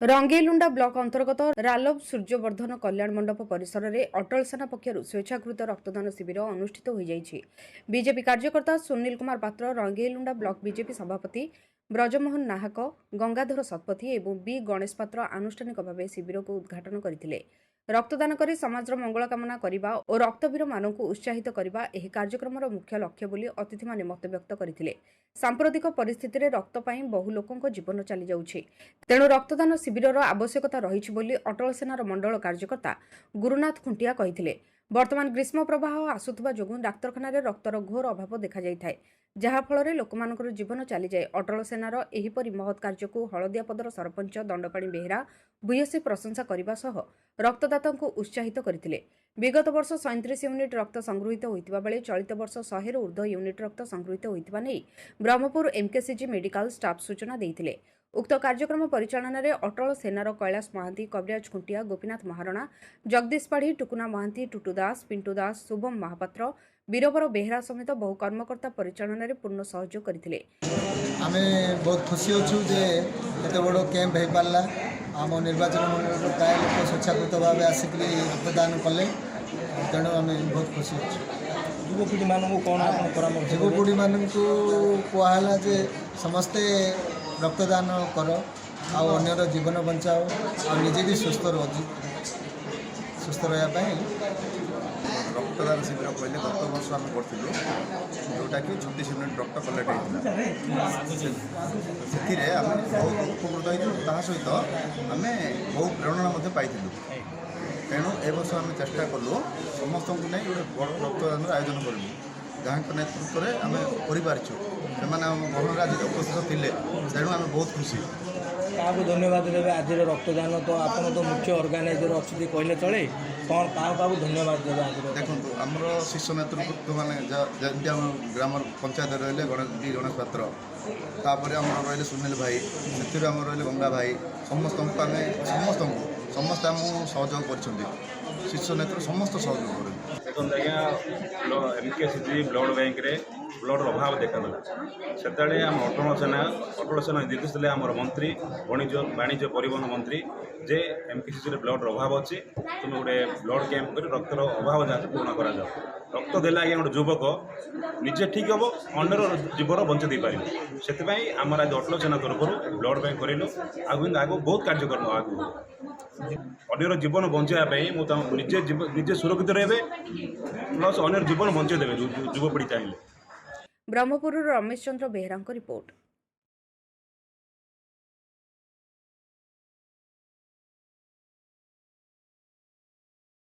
Rangeilunda block अंतर्गत रालव सूर्यवर्धन कल्याण मंडप परिसर में अटल सेना पक्षर स्वेच्छाकृत रक्तदान शिविर अनुष्ठित हो जाइछि। बीजेपी कार्यकर्ता सुनील कुमार पात्र, रंगेलुंडा ब्लॉक बीजेपी सभापति ब्रजमोहन नाहक, गंगाधर शतपथी और बी गणेश पात्र आनुष्ठानिक भाव शिविर को उद्घाटन करथिले। रक्तदान करी समाजर मंगल कामना करिबा और रक्तवीर मानकु उत्साहित करिबा एही कार्यक्रमर मुख्य लक्ष्य बोली अतिथि माने मत व्यक्त करथिले। सांप्रतिक परिस्थिति रे रक्त पाई बहु लोकंक जीवन चली जाउछि, तेणु रक्तदान शिविरर आवश्यकता रहिछि बोली अटल सेनार मंडल कार्यकर्ता गुरुनाथ खुंटिया कहिथिले। वर्तमान ग्रीष्म प्रवाह आसुथबा जोगु डाक्तरखाना रे रक्तर घोर अभाव देखा जाइथाय, जहा फଳରେ ଲୋକମାନଙ୍କର ଜୀବନ ଚାଲିଯାଏ। ଅଟଳ ସେନାର ଏହିପରି ମହତ୍ କାର୍ଯ୍ୟକୁ ହଳଦିଆପଦର ସରପଞ୍ଚ ଦଣ୍ଡପାଣି ବେହେରା ଭୂୟସୀ ପ୍ରଶଂସା କରିବା ସହ ରକ୍ତଦାତାଙ୍କୁ ଉତ୍ସାହିତ କରିଥିଲେ। ବିଗତ ବର୍ଷ 37 ୟୁନିଟ୍ ରକ୍ତ ସଂଗୃହୀତ ହୋଇଥିବା ବେଳେ ଚଳିତ ବର୍ଷ 100 ରୁ ଉର୍ଦ୍ଧ୍ୱ ୟୁନିଟ୍ ରକ୍ତ ସଂଗୃହୀତ ହୋଇଥିବା ନେଇ ବ୍ରହ୍ମପୁର ଏମକେସିଜି ମେଡିକାଲ ଷ୍ଟାଫ୍ ସୂଚନା ଦେଇଥିଲେ। उक्त कार्यक्रम परिचालन में अटल सेनार कैलाश महांती, कविराज खुंटिया, गोपीनाथ महारणा, जगदीश पाढ़ी, टुकुना महांती, टुटू दास, पिंटू दास, शुभम महापात्र, वीरबर बेहरा समेत बहु कर्मकर्ता परिचालन में पूर्ण सहयोग करथिले। आमे बहुत खुशी होछु जे एते बड़ो कैंप हे पारला। आम निर्वाचन मंडल प्राय लोक स्वेच्छाकृत भाव आसिक रक्तदान कले, तेणु आम बहुत खुशी होछु। युवपीढ़ी मानक कौन परामर्श? युवपीढ़ी मानक कहला जे समस्ते रक्तदान कर, अन्यर जीवन बचाओ, निजे भी सुस्थ रहा। रक्तदान शिविर कहले गत वर्ष आम करूँ जोटा कि 36 यूनिट रक्त कलेक्ट होता से आम बहुत उपकृत होता सहित आम बहुत प्रेरणा पाई। तेणु ए वर्ष आम चेष्टा कलु समस्त नहीं गोटे बड़ रक्तदान आयोजन करूँ, जहाँ नेतृत्व में आम करपारिछु। से गहन आज उपस्थित थे, तेणु आम बहुत खुशी। क्या धन्यवाद देवे? आज रक्तदान तो आप तो मुख्य अर्गानाइजर अच्छी कहले चले, कौन क्या धन्यवाद देवे? आज देखो आमर शीर्ष नेतृत्व मैंने जमी आम ग्राम पंचायत रही गणेश पात्र, तापर आम रही सुनील भाई, से आम रही गंगा भाई, समस्त समस्त आम सहयोग कर शीर्ष नेतृत्व समस्त सहयोग कर। देखो आज्ञा एमकेसीजी ब्लड बैंक रे ब्लड अभाव देखादेला से आम अटल सेना निर्देश देले आम मंत्री वाणिज्य परिवहन मंत्री जे एमकेसीजी ब्लड अभाव अच्छी, तुम गोटे ब्लड कैंप कर रक्तर अभाव जहाँ पूर्ण करा रक्त देला आज्ञा गोटे युवक निजे ठीक हम अन्यर जीवन बंचे पार। से आम आज अटल सेना तरफ ब्लड बैंक करूँ आगे बहुत कार्यक्रम आगे अन्यर जीवन बचाई निजे सुरक्षित रहे प्लस अन्य जीवन बंचे देवे युवपीढ़ी चाहिए। ब्रह्मपुर रमेश चंद्र बेहरा रिपोर्ट।